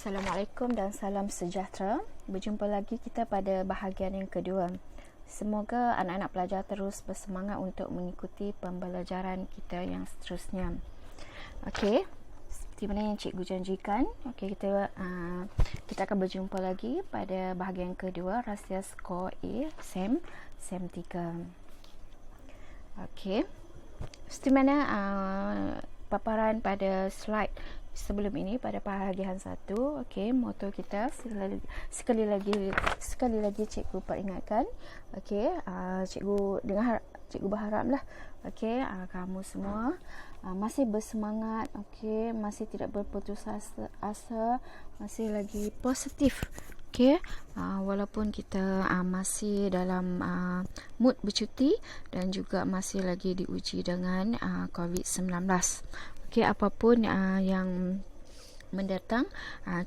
Assalamualaikum dan salam sejahtera. Berjumpa lagi kita pada bahagian yang kedua. Semoga anak-anak pelajar terus bersemangat untuk mengikuti pembelajaran kita yang seterusnya. Okey, seperti mana yang cikgu janjikan, kita akan berjumpa lagi pada bahagian kedua, rahsia skor A SEM 3. Okey, seperti mana paparan pada slide sebelum ini pada bahagian 1. Okey, moto kita sekali lagi cikgu peringatkan. Okey, cikgu berharaplah kamu semua masih bersemangat, okey, masih tidak berputus asa, masih lagi positif. Okey, walaupun kita masih dalam mood bercuti dan juga masih lagi diuji dengan COVID-19. Okey, apapun yang mendatang,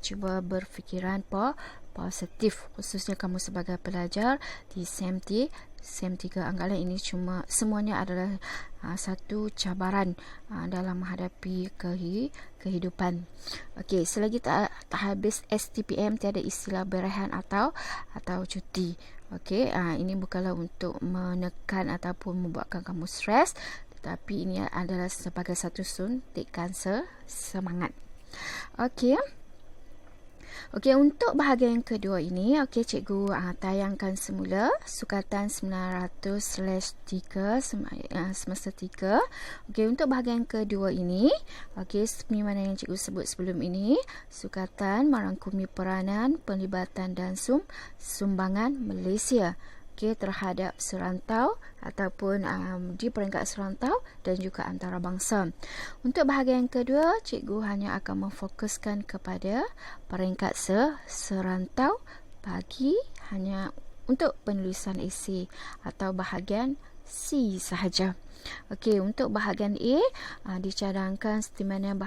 cuba berfikiran positif, khususnya kamu sebagai pelajar di SEM 3. Anggaplah ini semuanya adalah satu cabaran dalam menghadapi kehidupan. Okey, selagi tak habis STPM, tiada istilah berehat atau cuti. Okey, ini bukanlah untuk menekan ataupun membuatkan kamu stres, tetapi ini adalah sebagai satu suntikan semangat. Okey, untuk bahagian yang kedua ini, cikgu tayangkan semula sukatan 900/3 semester 3. Untuk bahagian kedua ini, seperti mana yang cikgu sebut sebelum ini, sukatan merangkumi peranan, penlibatan dan sumbangan Malaysia terhadap serantau ataupun di peringkat serantau dan juga antarabangsa. Untuk bahagian kedua, cikgu hanya akan memfokuskan kepada peringkat serantau bagi hanya untuk penulisan esei atau bahagian C sahaja. Okey, untuk bahagian A dicadangkan seperti mana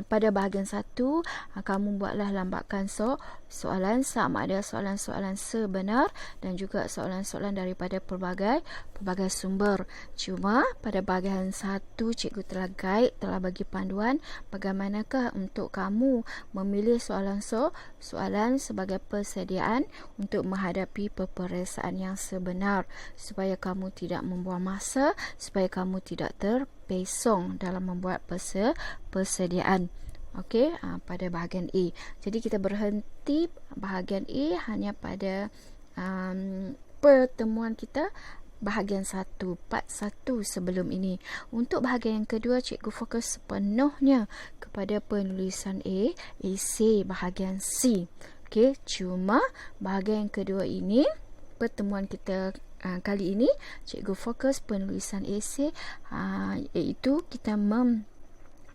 pada bahagian 1, kamu buatlah lambakan soalan sama ada soalan-soalan sebenar dan juga soalan-soalan daripada pelbagai sumber. Cuma pada bahagian 1, cikgu telah bagi panduan bagaimanakah untuk kamu memilih soalan sebagai persediaan untuk menghadapi peperiksaan yang sebenar, supaya kamu tidak membuang masa, supaya kamu tidak terpesong dalam membuat persediaan. Okey, pada bahagian A. Jadi kita berhenti bahagian A hanya pada pertemuan kita bahagian 1, part 1 sebelum ini. Untuk bahagian yang kedua, cikgu fokus sepenuhnya kepada penulisan esei bahagian C. Okey, cuma bahagian yang kedua ini, pertemuan kita kali ini, cikgu fokus penulisan esei, iaitu kita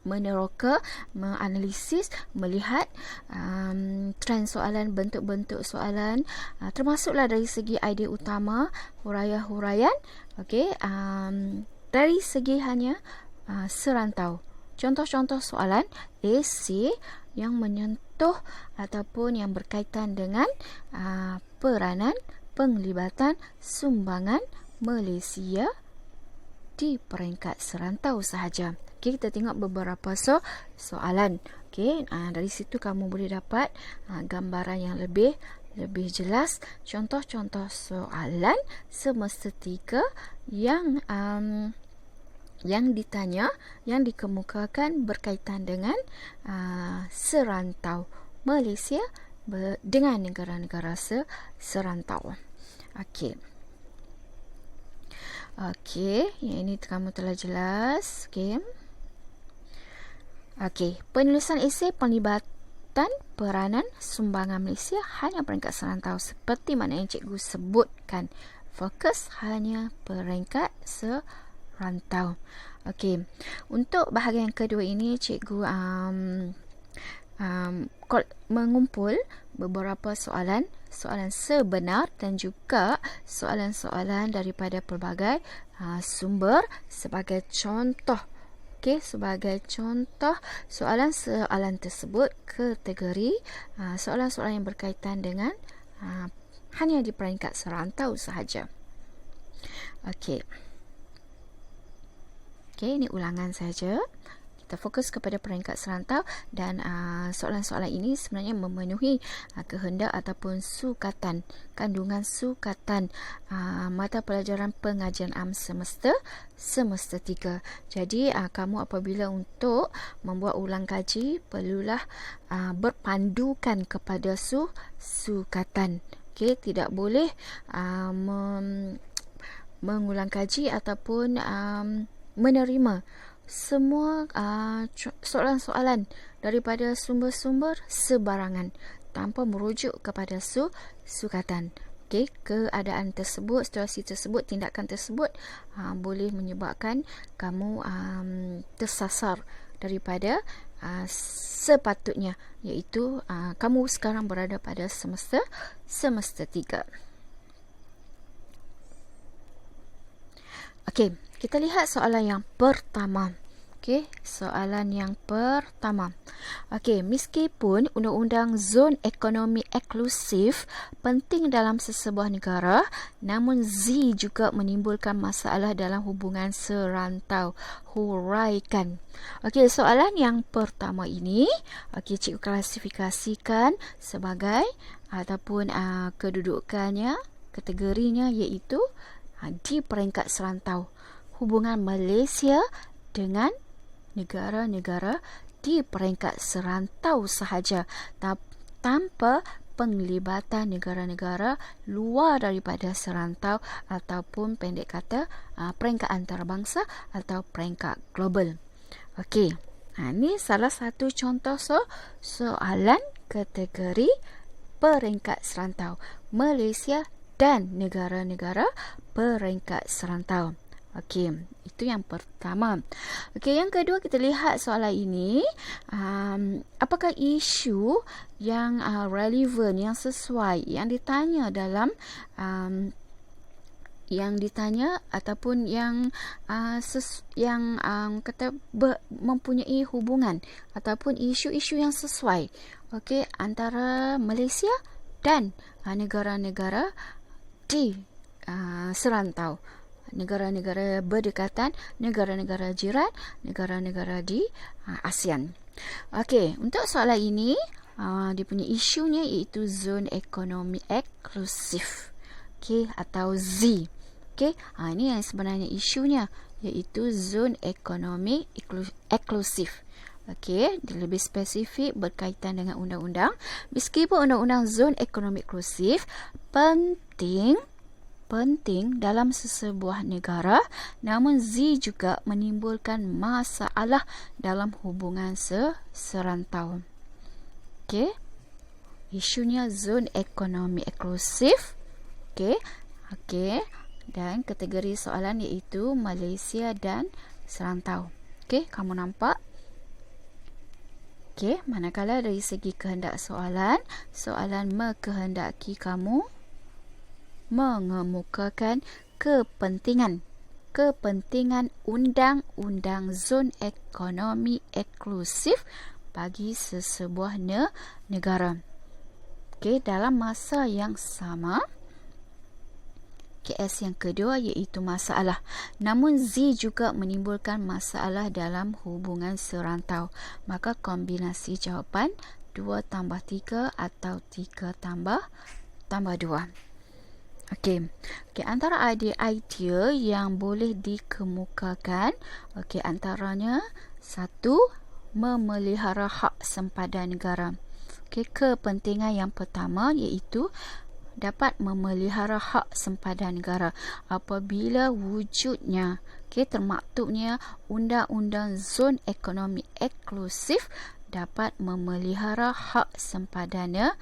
meneroka, menganalisis, melihat trend soalan, bentuk-bentuk soalan, termasuklah dari segi idea utama, huraian-huraian, dari segi hanya serantau. Contoh-contoh soalan esei yang menyentuh ataupun yang berkaitan dengan peranan, penglibatan, sumbangan Malaysia di peringkat serantau sahaja. Kita tengok beberapa soalan. Dari situ kamu boleh dapat gambaran yang lebih jelas. Contoh-contoh soalan semester 3 yang ditanya, yang dikemukakan berkaitan dengan serantau Malaysia dengan negara-negara serantau. Okey, yang ini kamu telah jelas. Penulisan esei penglibatan peranan sumbangan Malaysia hanya peringkat serantau, seperti mana yang cikgu sebutkan. Fokus hanya peringkat serantau. Untuk bahagian kedua ini, cikgu mengumpul beberapa soalan sebenar dan juga soalan-soalan daripada pelbagai sumber sebagai contoh. Sebagai contoh soalan tersebut, kategori soalan-soalan yang berkaitan dengan hanya di peringkat serantau sahaja. Ini ulangan saja. kita fokus kepada peringkat serantau dan soalan-soalan ini sebenarnya memenuhi kehendak ataupun sukatan, kandungan sukatan mata pelajaran pengajian am semester 3. Jadi kamu apabila untuk membuat ulang kaji perlulah berpandukan kepada sukatan. Okey, tidak boleh mengulang kaji ataupun menerima semua soalan-soalan daripada sumber-sumber sebarangan tanpa merujuk kepada sukatan. Okey, keadaan tersebut, situasi tersebut, tindakan tersebut boleh menyebabkan kamu tersasar daripada sepatutnya, iaitu kamu sekarang berada pada semester 3. Okey, kita lihat soalan yang pertama. Okey, soalan yang pertama. Okey, meskipun undang-undang zon ekonomi eksklusif penting dalam sesebuah negara, namun Z juga menimbulkan masalah dalam hubungan serantau. Huraikan. Okey, soalan yang pertama ini, okey, cikgu klasifikasikan sebagai ataupun kedudukannya, kategorinya iaitu di peringkat serantau. Hubungan Malaysia dengan negara-negara di peringkat serantau sahaja tanpa penglibatan negara-negara luar daripada serantau ataupun pendek kata peringkat antarabangsa atau peringkat global. Okey, ini salah satu contoh soalan kategori peringkat serantau Malaysia dan negara-negara peringkat serantau. Okey, itu yang pertama. Okey, yang kedua kita lihat soalan ini, apakah isu yang relevan, yang sesuai, yang ditanya dalam yang ditanya ataupun yang kata mempunyai hubungan ataupun isu-isu yang sesuai, okey, antara Malaysia dan negara-negara di serantau, negara-negara berdekatan, negara-negara jiran, negara-negara di ASEAN. Okey, untuk soalan ini dia punya isunya iaitu zon ekonomi eksklusif, okey, atau Z. Okey, ini yang sebenarnya isunya iaitu zon ekonomi eksklusif. Okey, lebih spesifik berkaitan dengan undang-undang. Meskipun undang-undang zon ekonomi eksklusif penting dalam sesebuah negara, namun Z juga menimbulkan masalah dalam hubungan serantau. Okey, isunya zon ekonomi eksklusif. Okey, dan kategori soalan iaitu Malaysia dan serantau. Okey, kamu nampak? Okey, manakala dari segi kehendak soalan mengkehendaki kamu mengemukakan kepentingan undang-undang zon ekonomi eksklusif bagi sesebuah negara. Okey, dalam masa yang sama, KS yang kedua iaitu masalah. Namun Z juga menimbulkan masalah dalam hubungan serantau. Maka kombinasi jawapan 2 tambah 3 atau 3 tambah 2. Okey, antara idea yang boleh dikemukakan, okey, antaranya 1, memelihara hak sempadan negara. Okey, kepentingan yang pertama iaitu dapat memelihara hak sempadan negara apabila wujudnya, termaktubnya undang-undang zon ekonomi eksklusif dapat memelihara hak sempadan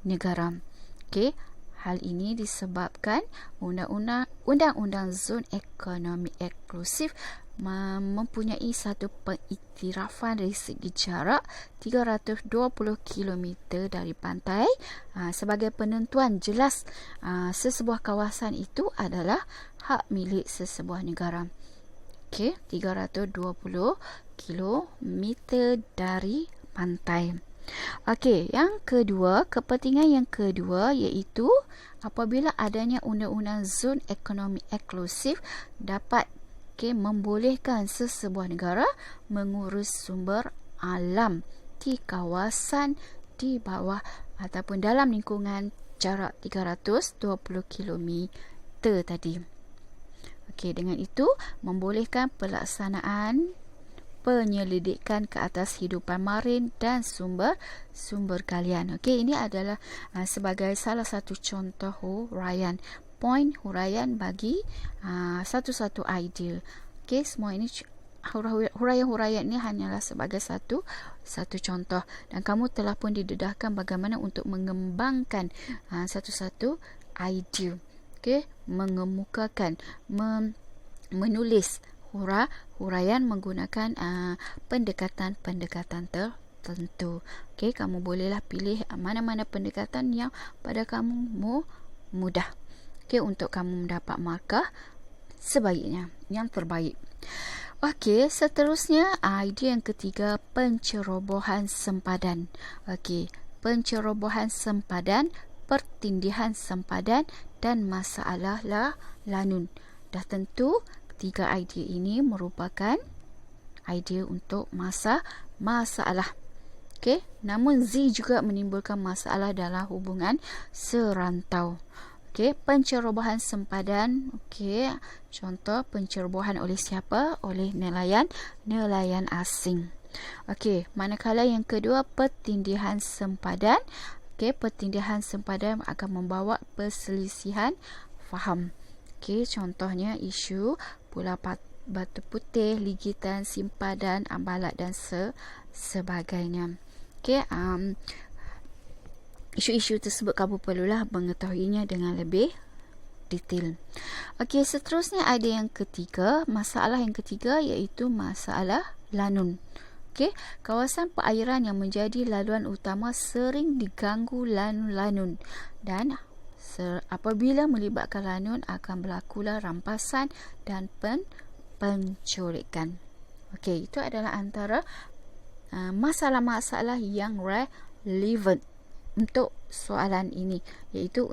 negara. Okey, hal ini disebabkan undang-undang zon ekonomi eksklusif mempunyai satu pengiktirafan dari segi jarak 320 km dari pantai sebagai penentuan jelas sesebuah kawasan itu adalah hak milik sesebuah negara. Okey, 320 km dari pantai. Okey, yang kedua, kepentingan yang kedua iaitu apabila adanya undang-undang zon ekonomi eksklusif dapat membolehkan sesebuah negara mengurus sumber alam di kawasan di bawah ataupun dalam lingkungan jarak 320 kilometer tadi. Dengan itu membolehkan pelaksanaan penyelidikan ke atas hidupan marin dan sumber galian. Ini adalah sebagai salah satu contoh huraian, poin huraian bagi satu-satu idea. Semua ini huraian-huraian ini hanyalah sebagai satu contoh, dan kamu telah pun didedahkan bagaimana untuk mengembangkan satu-satu idea. Mengemukakan, menulis huraian menggunakan pendekatan-pendekatan tertentu. Kamu bolehlah pilih mana-mana pendekatan yang pada kamu mudah. Untuk kamu mendapat markah sebaiknya, yang terbaik. Seterusnya idea yang ketiga, pencerobohan sempadan. Pencerobohan sempadan, pertindihan sempadan dan masalah lanun. Dah tentu tiga idea ini merupakan idea untuk masalah. Namun Z juga menimbulkan masalah dalam hubungan serantau. Pencerobohan sempadan. Contoh pencerobohan oleh siapa? Oleh nelayan asing. Manakala yang kedua, pertindihan sempadan. Pertindihan sempadan akan membawa perselisihan faham. Contohnya isu Pulau Batu Putih, ligitan, simpadan, ambalat dan sebagainya. Isu-isu tersebut kamu perlulah mengetahuinya dengan lebih detail. Seterusnya ada yang ketiga, masalah yang ketiga iaitu masalah lanun. Kawasan perairan yang menjadi laluan utama sering diganggu lanun-lanun, dan apabila melibatkan lanun akan berlakulah rampasan dan penculikan. Itu adalah antara masalah-masalah yang relevant untuk soalan ini, iaitu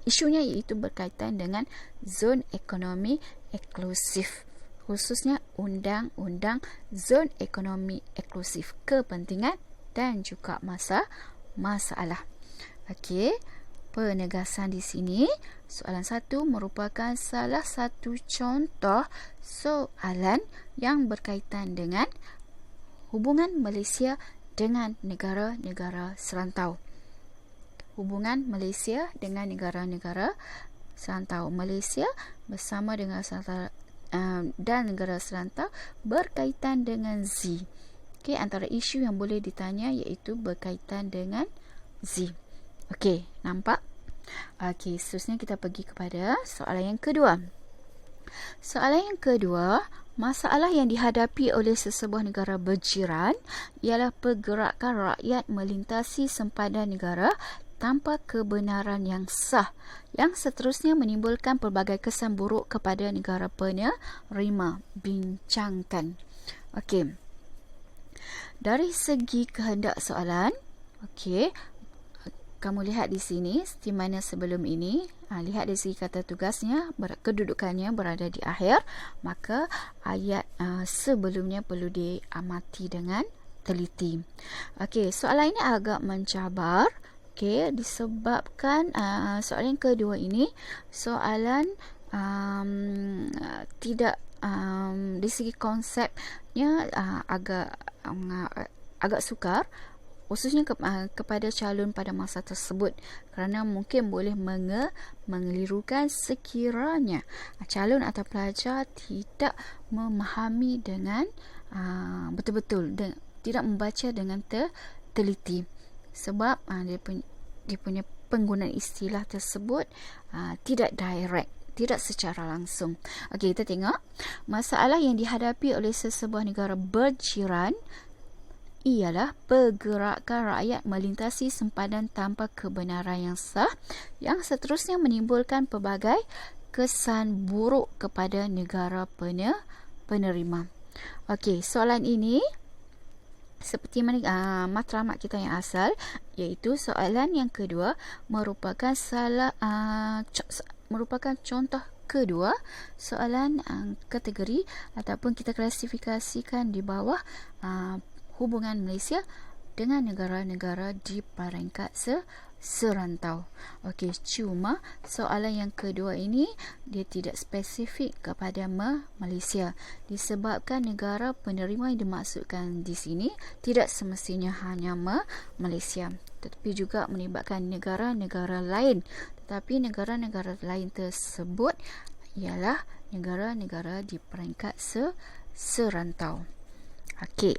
isunya iaitu berkaitan dengan zon ekonomi eksklusif, khususnya undang-undang zon ekonomi eksklusif, kepentingan dan juga masalah. Penegasan di sini, soalan 1 merupakan salah satu contoh soalan yang berkaitan dengan hubungan Malaysia dengan negara-negara serantau. Hubungan Malaysia dengan negara-negara serantau. Malaysia bersama dengan serantau dan negara serantau berkaitan dengan Z. Antara isu yang boleh ditanya iaitu berkaitan dengan Z. Nampak? Seterusnya kita pergi kepada soalan yang kedua. Soalan yang kedua, masalah yang dihadapi oleh sesebuah negara berjiran ialah pergerakan rakyat melintasi sempadan negara tanpa kebenaran yang sah, yang seterusnya menimbulkan pelbagai kesan buruk kepada negara penerima. Bincangkan. Dari segi kehendak soalan, kamu lihat di sini, seperti mana sebelum ini, lihat dari segi kata tugasnya, kedudukannya berada di akhir, maka ayat sebelumnya perlu diamati dengan teliti. Soalan ini agak mencabar, disebabkan soalan yang kedua ini, soalan tidak dari segi konsepnya agak sukar, khususnya kepada calon pada masa tersebut, kerana mungkin boleh mengelirukan sekiranya calon atau pelajar tidak memahami dengan betul-betul, tidak membaca dengan teliti, sebab dia punya penggunaan istilah tersebut tidak direct, tidak secara langsung. Kita tengok masalah yang dihadapi oleh sesebuah negara berjiran ialah pergerakan rakyat melintasi sempadan tanpa kebenaran yang sah, yang seterusnya menimbulkan pelbagai kesan buruk kepada negara penerima. Soalan ini seperti mana matlamat kita yang asal, iaitu soalan yang kedua merupakan contoh kedua, soalan kategori ataupun kita klasifikasikan di bawah hubungan Malaysia dengan negara-negara di peringkat serantau. Okey, cuma soalan yang kedua ini dia tidak spesifik kepada Malaysia disebabkan negara penerima yang dimaksudkan di sini tidak semestinya hanya Malaysia, tetapi juga melibatkan negara-negara lain. Tetapi negara-negara lain tersebut ialah negara-negara di peringkat serantau. Okey.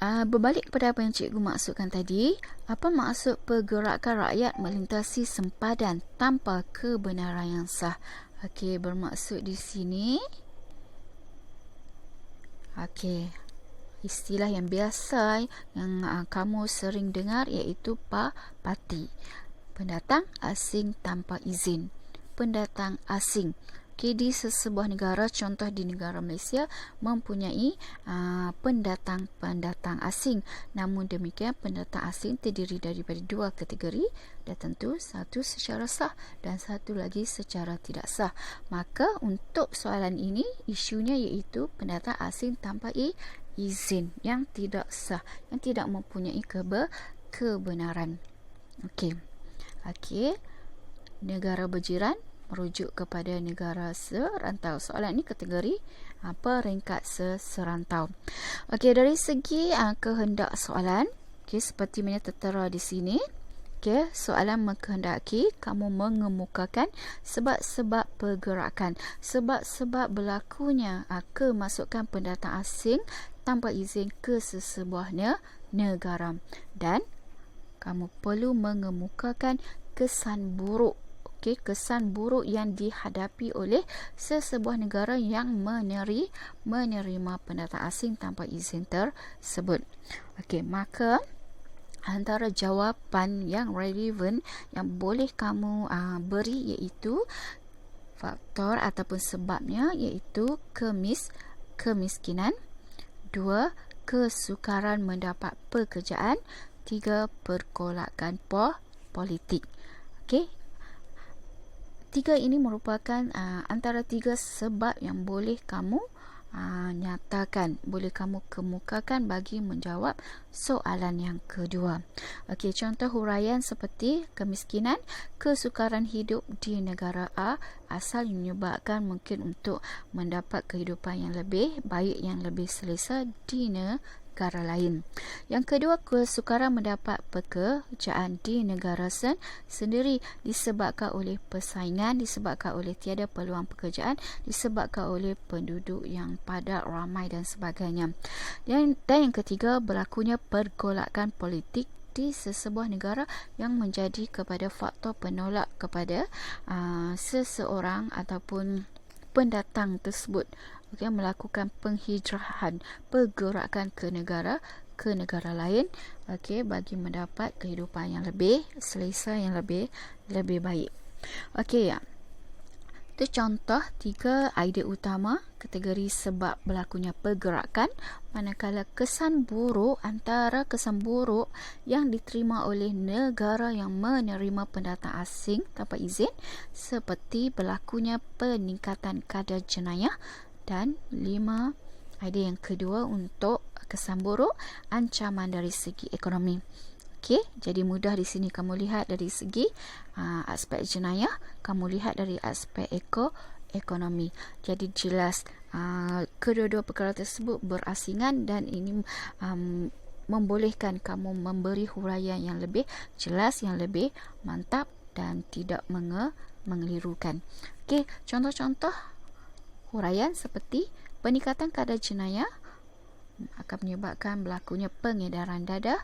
Berbalik kepada apa yang cikgu maksudkan tadi, apa maksud pergerakan rakyat melintasi sempadan tanpa kebenaran yang sah? Okey, bermaksud di sini istilah yang biasa yang kamu sering dengar iaitu parti. Pendatang asing tanpa izin. Pendatang asing. Di sesebuah negara, contoh di negara Malaysia mempunyai pendatang asing. Namun demikian, pendatang asing terdiri daripada dua kategori dan tentu satu secara sah dan satu lagi secara tidak sah. Maka untuk soalan ini isunya iaitu pendatang asing tanpa izin yang tidak sah, yang tidak mempunyai kebenaran. Okey. Negara berjiran merujuk kepada negara serantau. Soalan ini kategori peringkat serantau. Okey, dari segi kehendak soalan, seperti mana tertera di sini. Soalan mengkehendaki kamu mengemukakan sebab-sebab pergerakan, sebab-sebab berlakunya kemasukan pendatang asing tanpa izin ke sesebuah negara, dan kamu perlu mengemukakan kesan buruk yang dihadapi oleh sesebuah negara yang menerima pendatang asing tanpa izin tersebut. Maka antara jawapan yang relevan yang boleh kamu beri iaitu faktor ataupun sebabnya iaitu kemiskinan, 2. kesukaran mendapat pekerjaan, 3. pergolakan politik. Tiga ini merupakan antara tiga sebab yang boleh kamu nyatakan, boleh kamu kemukakan bagi menjawab soalan yang kedua. Contoh huraian seperti kemiskinan, kesukaran hidup di negara A asal menyebabkan mungkin untuk mendapat kehidupan yang lebih baik, yang lebih selesa di negara lain. Yang kedua, kesukaran mendapat pekerjaan di negara sendiri disebabkan oleh persaingan, disebabkan oleh tiada peluang pekerjaan, disebabkan oleh penduduk yang padat, ramai dan sebagainya. Dan yang ketiga, berlakunya pergolakan politik di sesebuah negara yang menjadi kepada faktor penolak kepada seseorang ataupun pendatang tersebut melakukan penghijrahan, pergerakan ke negara lain bagi mendapat kehidupan yang lebih selesa, yang lebih baik. Itu contoh 3 idea utama kategori sebab berlakunya pergerakan, manakala kesan buruk yang diterima oleh negara yang menerima pendatang asing tanpa izin seperti berlakunya peningkatan kadar jenayah, dan 5 idea yang kedua untuk kesan buruk, ancaman dari segi ekonomi. Jadi mudah di sini kamu lihat dari segi aspek jenayah, kamu lihat dari aspek ekonomi. Jadi jelas kedua-dua perkara tersebut berasingan dan ini membolehkan kamu memberi huraian yang lebih jelas, yang lebih mantap dan tidak mengelirukan. Contoh-contoh huraian seperti peningkatan kadar jenayah akan menyebabkan berlakunya pengedaran dadah,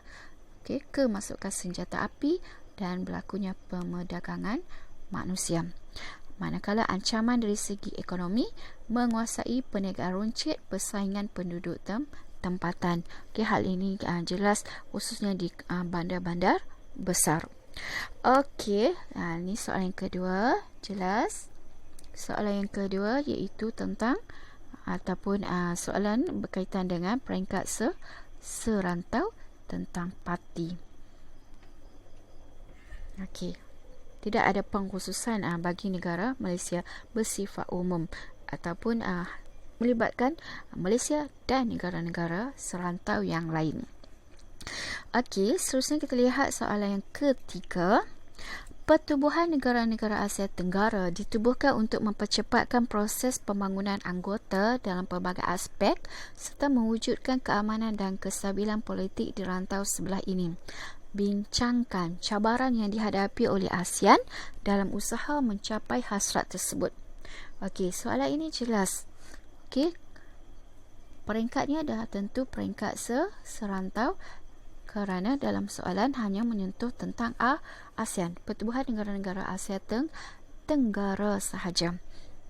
kemasukan senjata api dan berlakunya pemerdagangan manusia. Manakala ancaman dari segi ekonomi menguasai perniagaan runcit, persaingan penduduk tempatan. Hal ini jelas khususnya di bandar-bandar besar. Ini soalan yang kedua, jelas. Soalan yang kedua iaitu tentang ataupun soalan berkaitan dengan peringkat serantau tentang parti. tidak ada pengkhususan bagi negara Malaysia bersifat umum ataupun melibatkan Malaysia dan negara-negara serantau yang lain. Okey, seterusnya kita lihat soalan yang ketiga. Pertubuhan negara-negara Asia Tenggara ditubuhkan untuk mempercepatkan proses pembangunan anggota dalam pelbagai aspek serta mewujudkan keamanan dan kestabilan politik di rantau sebelah ini. Bincangkan cabaran yang dihadapi oleh ASEAN dalam usaha mencapai hasrat tersebut. Okey, soalan ini jelas. Okey, peringkatnya dah tentu peringkat serantau, kerana dalam soalan hanya menyentuh tentang ASEAN, pertubuhan negara-negara Asia Tenggara sahaja.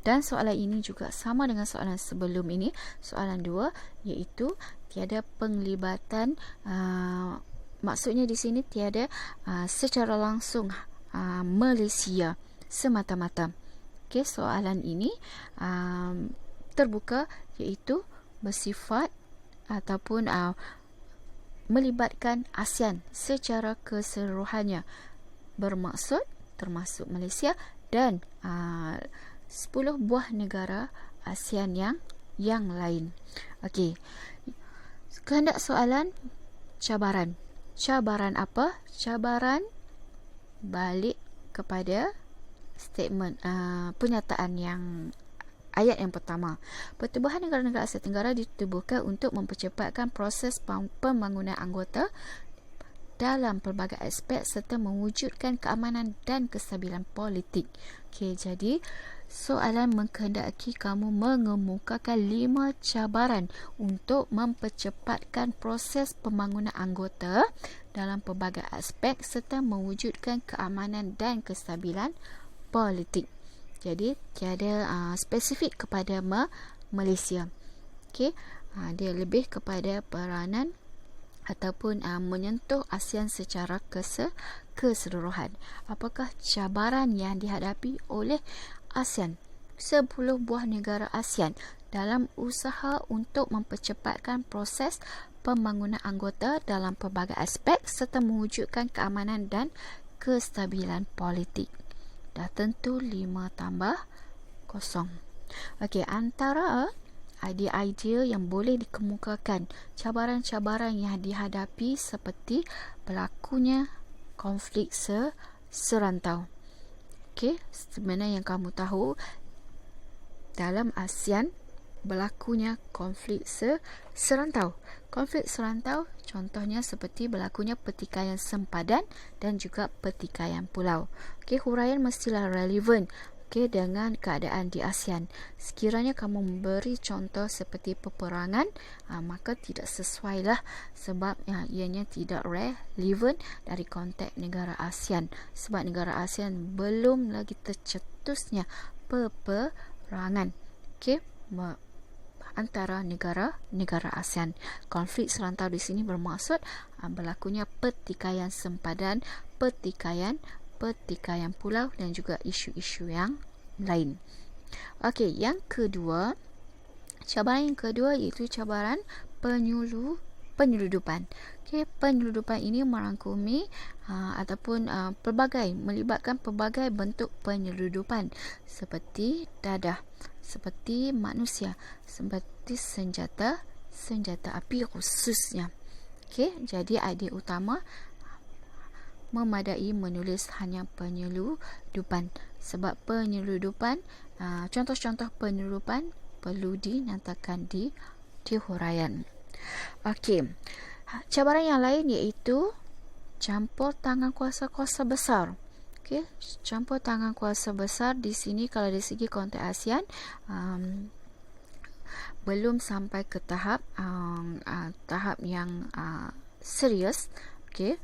Dan soalan ini juga sama dengan soalan sebelum ini, soalan 2, iaitu tiada penglibatan, maksudnya di sini tiada secara langsung Malaysia semata-mata. Okey, soalan ini terbuka, iaitu bersifat ataupun melibatkan ASEAN secara keseluruhannya, bermaksud termasuk Malaysia dan 10 buah negara ASEAN yang lain. Okey, kehendak soalan cabaran. Cabaran apa? Cabaran balik kepada statement pernyataan yang ayat yang pertama. Pertubuhan negara-negara Asia Tenggara ditubuhkan untuk mempercepatkan proses pembangunan anggota dalam pelbagai aspek serta mewujudkan keamanan dan kestabilan politik. Okey, jadi soalan mengkehendaki kamu mengemukakan 5 cabaran untuk mempercepatkan proses pembangunan anggota dalam pelbagai aspek serta mewujudkan keamanan dan kestabilan politik. Jadi tiada spesifik kepada Malaysia. Okey, dia lebih kepada peranan ataupun menyentuh ASEAN secara keseluruhan. Apakah cabaran yang dihadapi oleh ASEAN, 10 buah negara ASEAN dalam usaha untuk mempercepatkan proses pembangunan anggota dalam pelbagai aspek serta mewujudkan keamanan dan kestabilan politik? Dah tentu 5 tambah 0. Okey, antara idea-idea yang boleh dikemukakan, cabaran-cabaran yang dihadapi seperti berlakunya konflik serantau. Okey, sebenarnya yang kamu tahu dalam ASEAN berlakunya konflik serantau. Konflik serantau contohnya seperti berlakunya pertikaian sempadan dan juga pertikaian pulau. Okey, huraian mestilah relevan dengan keadaan di ASEAN. Sekiranya kamu memberi contoh seperti peperangan, maka tidak sesuailah sebab ianya tidak relevan dari konteks negara ASEAN. Sebab negara ASEAN belum lagi tercetusnya peperangan. Okey, antara negara-negara ASEAN. Konflik serantau di sini bermaksud berlakunya pertikaian sempadan, pertikaian pulau dan juga isu-isu yang lain. Okey, yang kedua, cabaran yang kedua iaitu cabaran penyeludupan. Okey, penyeludupan ini merangkumi melibatkan pelbagai bentuk penyeludupan seperti dadah, seperti manusia, seperti senjata api khususnya. Okey, jadi idea utama memadai menulis hanya penyeludupan sebab penyeludupan, contoh-contoh penyeludupan perlu dinyatakan di huraian. Okey, cabaran yang lain iaitu campur tangan kuasa-kuasa besar. Okey, campur tangan kuasa besar di sini kalau dari segi konteks ASEAN belum sampai ke tahap yang serius. Okey,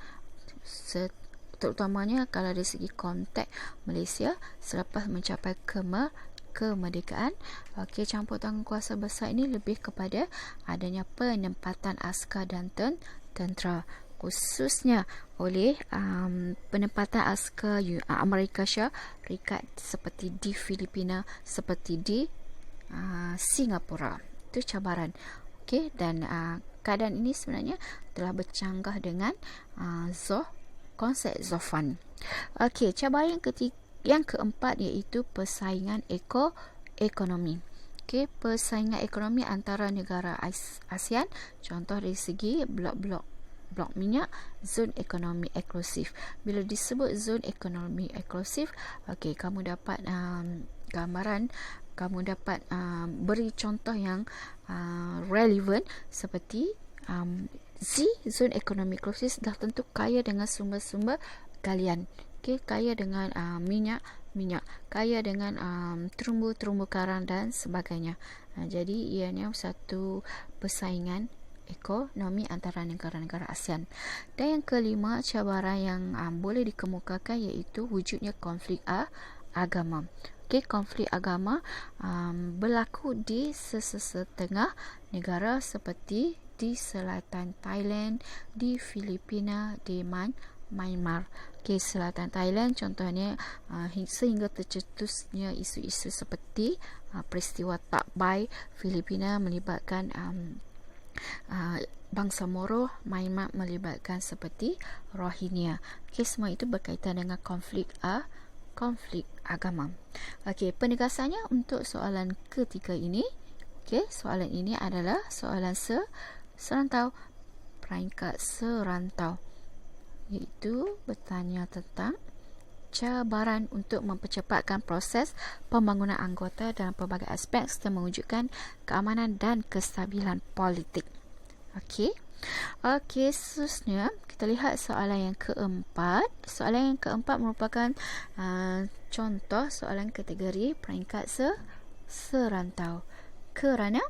terutamanya kalau dari segi konteks Malaysia selepas mencapai kemerdekaan. Okey, campur tangan kuasa besar ini lebih kepada adanya penempatan askar dan tentera, khususnya oleh penempatan askar Amerika Syarikat seperti di Filipina, seperti di Singapura. Itu cabaran. Okey, dan keadaan ini sebenarnya telah bercanggah dengan konsep Zoffan. Okey, cabaran yang keempat iaitu persaingan ekonomi. Okey, persaingan ekonomi antara negara ASEAN, contoh dari segi blok minyak, zon ekonomi eksklusif. Bila disebut zon ekonomi eksklusif, okey, kamu dapat gambaran, kamu dapat beri contoh yang relevan seperti zon ekonomi eksklusif dah tentu kaya dengan sumber-sumber galian. Okey, kaya dengan minyak, kaya dengan terumbu karang dan sebagainya. Jadi ianya satu persaingan ekonomi antara negara-negara ASEAN. Dan yang kelima, cabaran yang boleh dikemukakan iaitu wujudnya konflik agama. Okey, konflik agama berlaku di setengah negara seperti di selatan Thailand, di Filipina, di Myanmar. Okey, selatan Thailand contohnya sehingga tercetusnya isu-isu seperti peristiwa Tak Bai. Filipina melibatkan bangsa Moro, Myanmar melibatkan seperti Rohingya. Okey, semua itu berkaitan dengan konflik agama. Okey, penegasannya untuk soalan ketiga ini. Okey, soalan ini adalah soalan serantau, peringkat serantau, iaitu bertanya tentang cabaran untuk mempercepatkan proses pembangunan anggota dalam pelbagai aspek serta mewujudkan keamanan dan kestabilan politik. Okey, seterusnya kita lihat soalan yang keempat. Soalan yang keempat merupakan contoh soalan kategori peringkat serantau. Kerana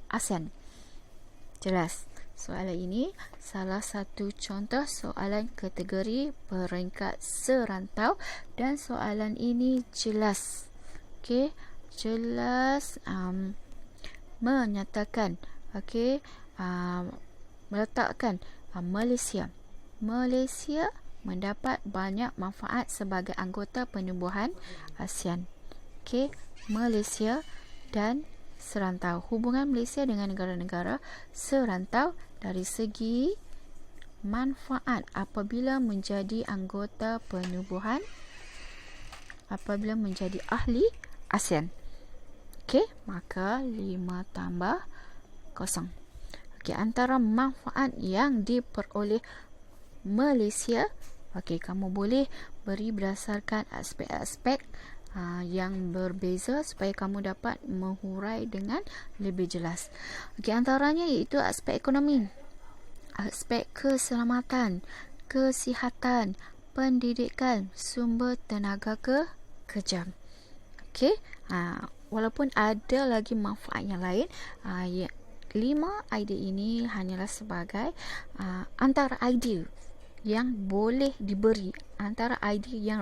ASEAN. Jelas. Soalan ini salah satu contoh soalan kategori peringkat serantau dan soalan ini jelas. Okey, jelas menyatakan, okey, meletakkan Malaysia mendapat banyak manfaat sebagai anggota penubuhan ASEAN. Okey, Malaysia dan serantau. Hubungan Malaysia dengan negara-negara serantau dari segi manfaat apabila menjadi anggota penubuhan, apabila menjadi ahli ASEAN. Okey, maka 5 tambah 0. Okey, antara manfaat yang diperoleh Malaysia, okey, kamu boleh beri berdasarkan aspek-aspek yang berbeza supaya kamu dapat menghurai dengan lebih jelas. Okey, antaranya iaitu aspek ekonomi, aspek keselamatan, kesihatan, pendidikan, sumber tenaga kerja. Okey, walaupun ada lagi manfaat yang lain, 5 idea ini hanyalah sebagai antara idea yang boleh diberi, antara idea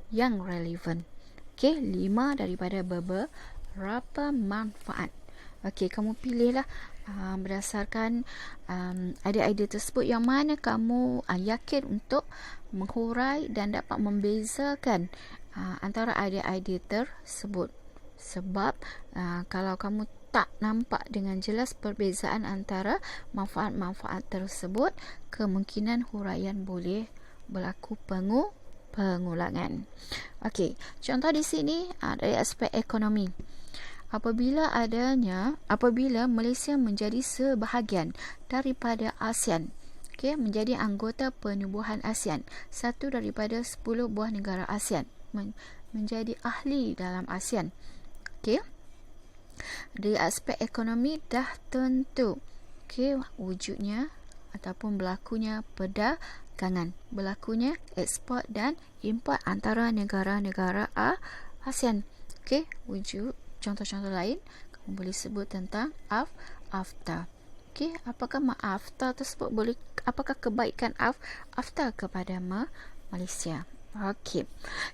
yang relevan. Okey, 5 daripada beberapa manfaat. Okey, kamu pilihlah berdasarkan idea-idea tersebut yang mana kamu yakin untuk menghurai dan dapat membezakan antara idea-idea tersebut. Sebab kalau kamu tak nampak dengan jelas perbezaan antara manfaat-manfaat tersebut, kemungkinan huraian boleh berlaku pengulangan. Okey, contoh di sini dari aspek ekonomi. Apabila Malaysia menjadi sebahagian daripada ASEAN, okey, menjadi anggota penubuhan ASEAN, satu daripada 10 buah negara ASEAN menjadi ahli dalam ASEAN. Okey, dari aspek ekonomi dah tentu, okey, wujudnya ataupun berlakunya perdagangan, berlakunya ekspor dan import antara negara-negara ASEAN. Okey, wujud contoh-contoh lain kamu boleh sebut tentang AFTA. Okey, apakah AFTA tersebut apakah kebaikan AFTA kepada Malaysia? Okey,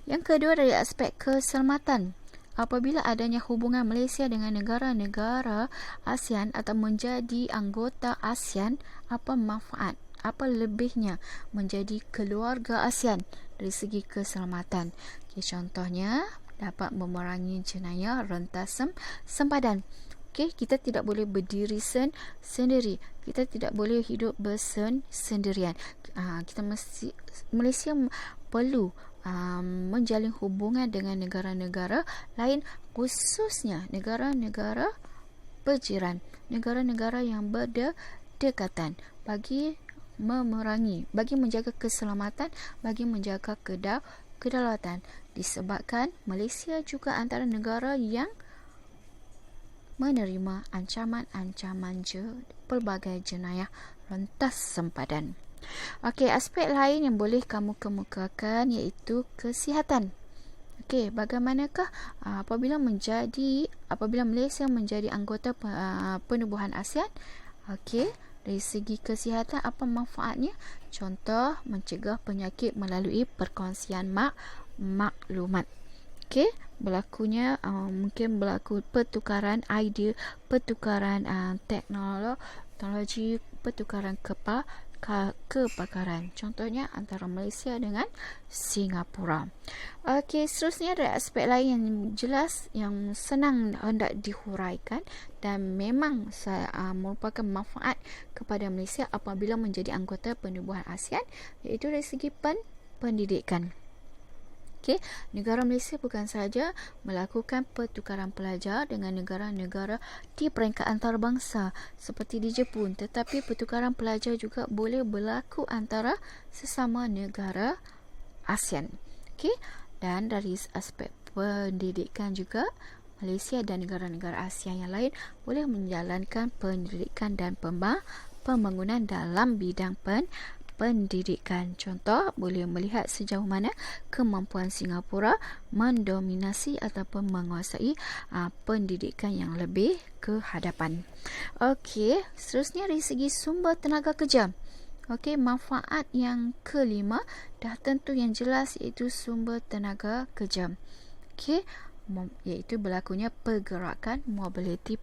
yang kedua dari aspek keselamatan. Apabila adanya hubungan Malaysia dengan negara-negara ASEAN atau menjadi anggota ASEAN, apa manfaat, apa lebihnya menjadi keluarga ASEAN dari segi keselamatan? Okay, contohnya dapat memerangi jenayah rentas sempadan. Okey, kita tidak boleh berdiri sendiri. Kita tidak boleh hidup bersendirian. Malaysia perlu menjalin hubungan dengan negara-negara lain, khususnya negara-negara berjiran, negara-negara yang berdekatan, bagi menjaga keselamatan, bagi menjaga kedaulatan, disebabkan Malaysia juga antara negara yang menerima ancaman-ancaman pelbagai jenayah rentas sempadan. Okey, aspek lain yang boleh kamu kemukakan iaitu kesihatan. Okey, bagaimanakah apabila Malaysia menjadi anggota penubuhan ASEAN? Okey, dari segi kesihatan apa manfaatnya? Contoh, mencegah penyakit melalui perkongsian maklumat. Okey, mungkin berlaku pertukaran idea, pertukaran teknologi, pertukaran kepakaran. Contohnya antara Malaysia dengan Singapura. Okey, seterusnya ada aspek lain yang jelas, yang senang hendak dihuraikan dan memang merupakan manfaat kepada Malaysia apabila menjadi anggota penubuhan ASEAN, iaitu dari segi pendidikan. Okay. Negara Malaysia bukan sahaja melakukan pertukaran pelajar dengan negara-negara di peringkat antarabangsa seperti di Jepun, tetapi pertukaran pelajar juga boleh berlaku antara sesama negara ASEAN. Okay. Dan dari aspek pendidikan juga, Malaysia dan negara-negara ASEAN yang lain boleh menjalankan pendidikan dan pembangunan dalam bidang pendidikan. Contoh, boleh melihat sejauh mana kemampuan Singapura mendominasi ataupun menguasai pendidikan yang lebih ke hadapan. Okey, seterusnya dari segi sumber tenaga kerja. Okey, manfaat yang kelima dah tentu yang jelas, iaitu sumber tenaga kerja. Okey, iaitu berlakunya pergerakan mobiliti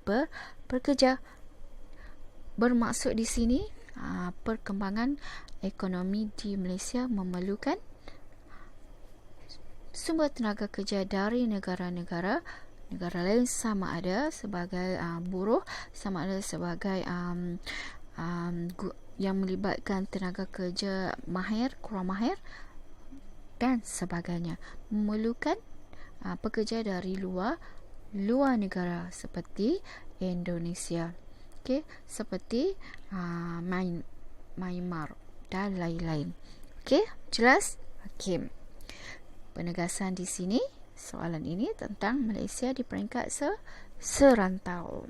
pekerja. Bermaksud di sini perkembangan ekonomi di Malaysia memerlukan sumber tenaga kerja dari negara lain, sama ada sebagai buruh, sama ada sebagai yang melibatkan tenaga kerja mahir, kurang mahir dan sebagainya. Memerlukan pekerja dari luar negara seperti Indonesia. Okey, seperti Myanmar dan lain-lain. Okey, jelas? Okey. Penegasan di sini, soalan ini tentang Malaysia di peringkat serantau.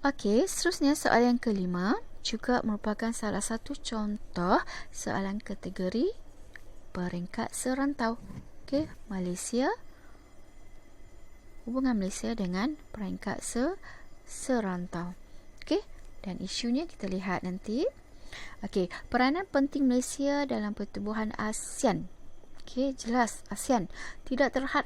Okey, seterusnya soalan yang kelima juga merupakan salah satu contoh soalan kategori peringkat serantau. Okey, hubungan Malaysia dengan peringkat serantau. Okey, dan isunya kita lihat nanti. Okey, peranan penting Malaysia dalam pertubuhan ASEAN. Okey, jelas ASEAN tidak terhad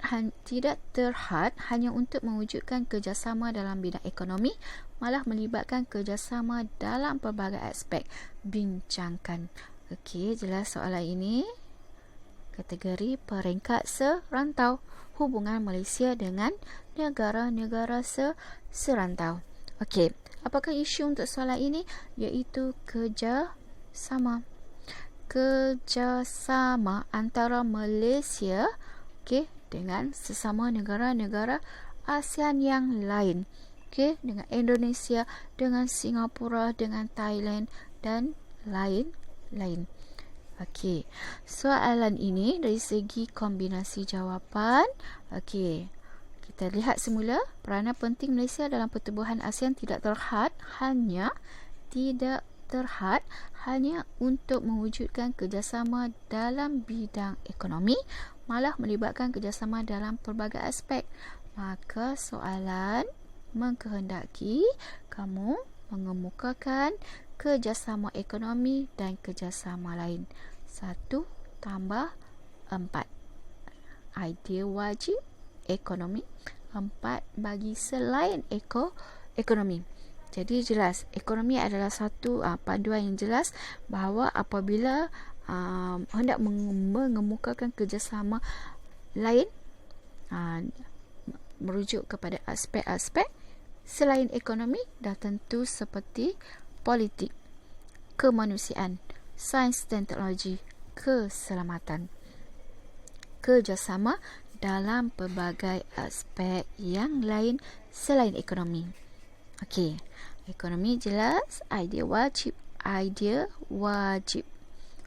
hanya untuk mewujudkan kerjasama dalam bidang ekonomi, malah melibatkan kerjasama dalam pelbagai aspek bincangkan. Okey, jelas soalan ini kategori peringkat serantau, hubungan Malaysia dengan negara-negara serantau. Okey, apakah isu untuk soalan ini? Iaitu kerjasama antara Malaysia dengan sesama negara-negara ASEAN yang lain. Dengan Indonesia, dengan Singapura, dengan Thailand dan lain-lain. Okey, soalan ini dari segi kombinasi jawapan. Okey, kita lihat semula. Peranan penting Malaysia dalam pertubuhan ASEAN tidak terhad hanya untuk mewujudkan kerjasama dalam bidang ekonomi, malah melibatkan kerjasama dalam pelbagai aspek. Maka soalan mengkehendaki kamu mengemukakan kerjasama ekonomi dan kerjasama lain. 1 tambah 4. Idea wajib ekonomi. 4 bagi selain ekonomi. Jadi jelas, ekonomi adalah satu panduan yang jelas bahawa apabila hendak mengemukakan kerjasama lain, merujuk kepada aspek-aspek Selain ekonomi, dah tentu seperti politik, kemanusiaan, sains dan teknologi, keselamatan, kerjasama dalam pelbagai aspek yang lain selain ekonomi. Okey, ekonomi jelas, idea wajib.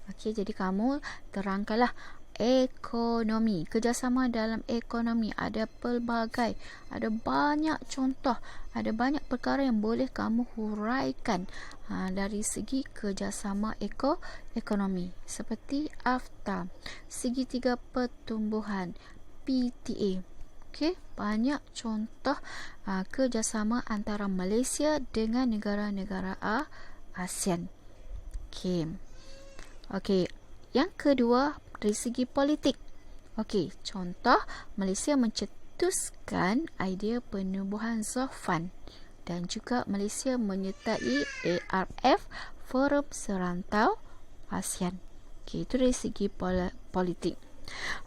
Okey, jadi kamu terangkanlah ekonomi, kerjasama dalam ekonomi, ada pelbagai, ada banyak contoh, ada banyak perkara yang boleh kamu huraikan dari segi kerjasama ekonomi, seperti AFTA, segitiga pertumbuhan, PTA. Okey, banyak contoh kerjasama antara Malaysia dengan negara-negara ASEAN. Okey, yang kedua dari segi politik. Okey, contoh Malaysia mencetuskan idea penubuhan Zofan dan juga Malaysia menyertai ARF, Forum Serantau ASEAN. Okey, itu dari segi politik.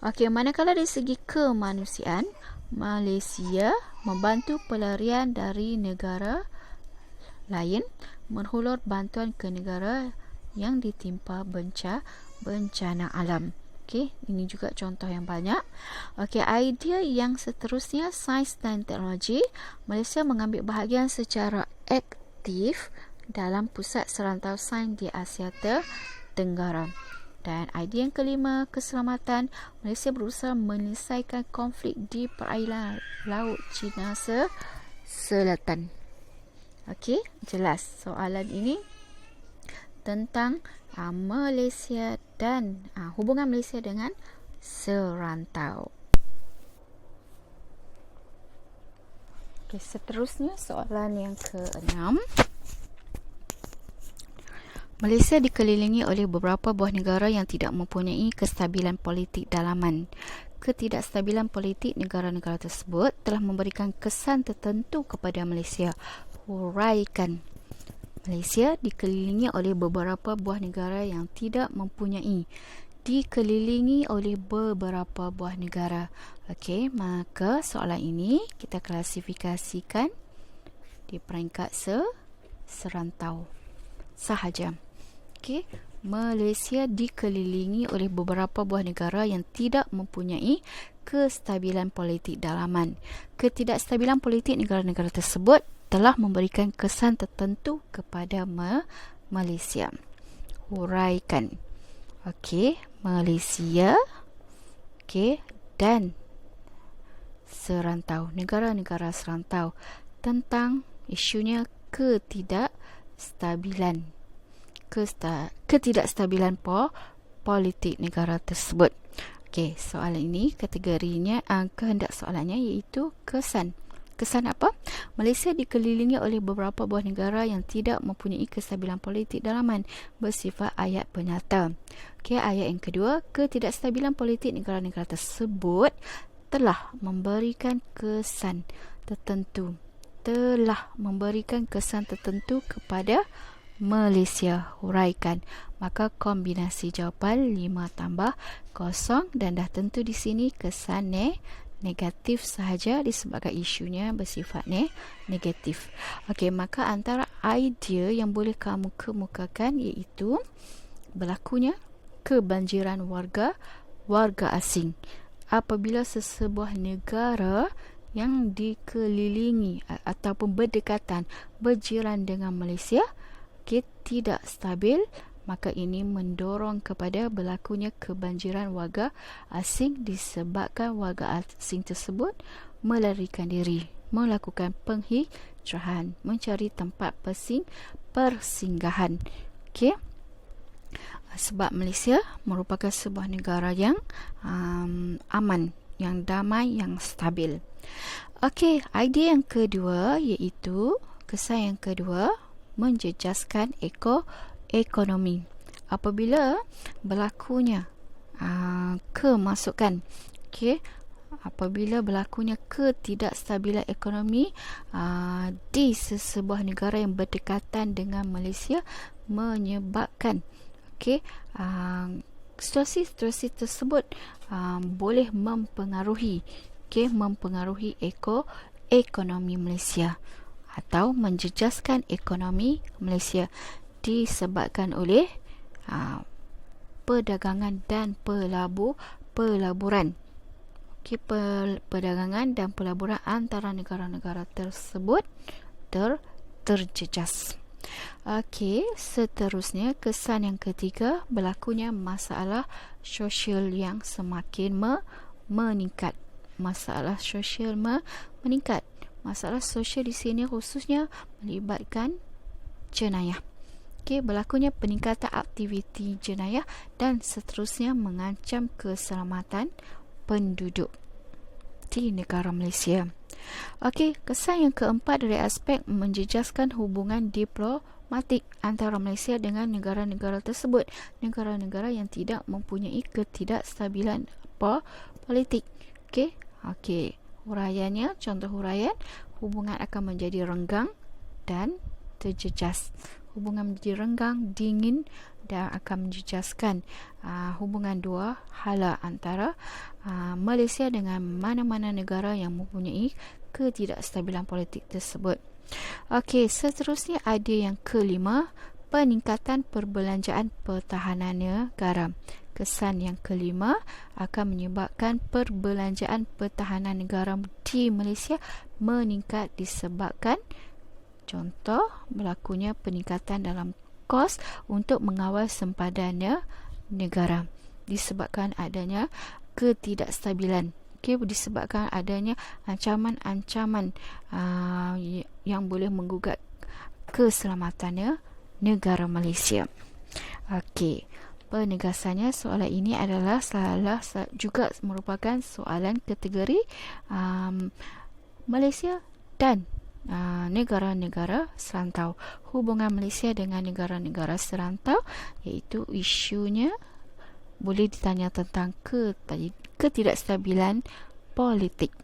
Okey, manakala dari segi kemanusiaan, Malaysia membantu pelarian dari negara lain menghulur bantuan ke negara yang ditimpa bencana alam. Okey, ini juga contoh yang banyak. Okey, idea yang seterusnya, sains dan teknologi. Malaysia mengambil bahagian secara aktif dalam pusat serantau sains di Asia Tenggara. Dan idea yang kelima, keselamatan. Malaysia berusaha menyelesaikan konflik di perairan Laut Cina Selatan. Okey, jelas soalan ini tentang Malaysia dan hubungan Malaysia dengan serantau. Okey, seterusnya soalan yang ke-6. Malaysia dikelilingi oleh beberapa buah negara yang tidak mempunyai kestabilan politik dalaman. Ketidakstabilan politik negara-negara tersebut telah memberikan kesan tertentu kepada Malaysia. Huraikan. Malaysia dikelilingi oleh beberapa buah negara yang tidak mempunyai. Dikelilingi oleh beberapa buah negara. Okey, maka soalan ini kita klasifikasikan di peringkat serantau sahaja. Okey, Malaysia dikelilingi oleh beberapa buah negara yang tidak mempunyai kestabilan politik dalaman. Ketidakstabilan politik negara-negara tersebut telah memberikan kesan tertentu kepada Malaysia. Huraikan. Okey, Malaysia, okey, dan serantau, negara-negara serantau, tentang isunya ketidakstabilan politik negara tersebut. Okey, soalan ini kategorinya, kehendak soalannya iaitu kesan. Kesan apa? Malaysia dikelilingi oleh beberapa buah negara yang tidak mempunyai kestabilan politik dalaman bersifat ayat penyata. Okey, ayat yang kedua, ketidakstabilan politik negara-negara tersebut telah memberikan kesan tertentu. Kepada Malaysia. Huraikan. Maka kombinasi jawapan 5+0 dan dah tentu di sini kesan negatif sahaja disebabkan isunya bersifat negatif. Okey, maka antara idea yang boleh kamu kemukakan iaitu berlakunya kebanjiran warga asing apabila sesebuah negara yang dikelilingi ataupun berdekatan berjiran dengan Malaysia tidak stabil, maka ini mendorong kepada berlakunya kebanjiran warga asing disebabkan warga asing tersebut melarikan diri, melakukan penghijrahan, mencari tempat persinggahan. Okey. Sebab Malaysia merupakan sebuah negara yang aman, yang damai, yang stabil. Okey, idea yang kedua iaitu kesan yang kedua, menjejaskan ekonomi. Apabila berlakunya kemasukan, okey, apabila berlakunya ketidakstabilan ekonomi di sesebuah negara yang berdekatan dengan Malaysia menyebabkan situasi tersebut boleh mempengaruhi ekonomi Malaysia. atau menjejaskan ekonomi Malaysia disebabkan oleh perdagangan dan pelaburan. Perdagangan dan pelaburan antara negara-negara tersebut terjejas. Seterusnya, kesan yang ketiga, berlakunya masalah sosial yang semakin meningkat. Masalah sosial meningkat. Masalah sosial di sini khususnya melibatkan jenayah. Berlakunya peningkatan aktiviti jenayah dan seterusnya mengancam keselamatan penduduk di negara Malaysia. Kesan yang keempat dari aspek menjejaskan hubungan diplomatik antara Malaysia dengan negara-negara tersebut, negara-negara yang tidak mempunyai ketidakstabilan politik. Huraiannya, contoh huraian, hubungan akan menjadi renggang dan terjejas. Hubungan menjadi renggang, dingin dan akan menjejaskan hubungan dua hala antara Malaysia dengan mana-mana negara yang mempunyai ketidakstabilan politik tersebut. Seterusnya ada yang kelima, peningkatan perbelanjaan pertahanan negara. Kesan yang kelima akan menyebabkan perbelanjaan pertahanan negara di Malaysia meningkat disebabkan, contoh, berlakunya peningkatan dalam kos untuk mengawal sempadan negara disebabkan adanya ketidakstabilan. Disebabkan adanya ancaman-ancaman yang boleh menggugat keselamatan negara Malaysia. Penegasannya, soalan ini adalah juga merupakan soalan kategori Malaysia dan negara-negara serantau. Hubungan Malaysia dengan negara-negara serantau, iaitu isunya boleh ditanya tentang ketidakstabilan politik.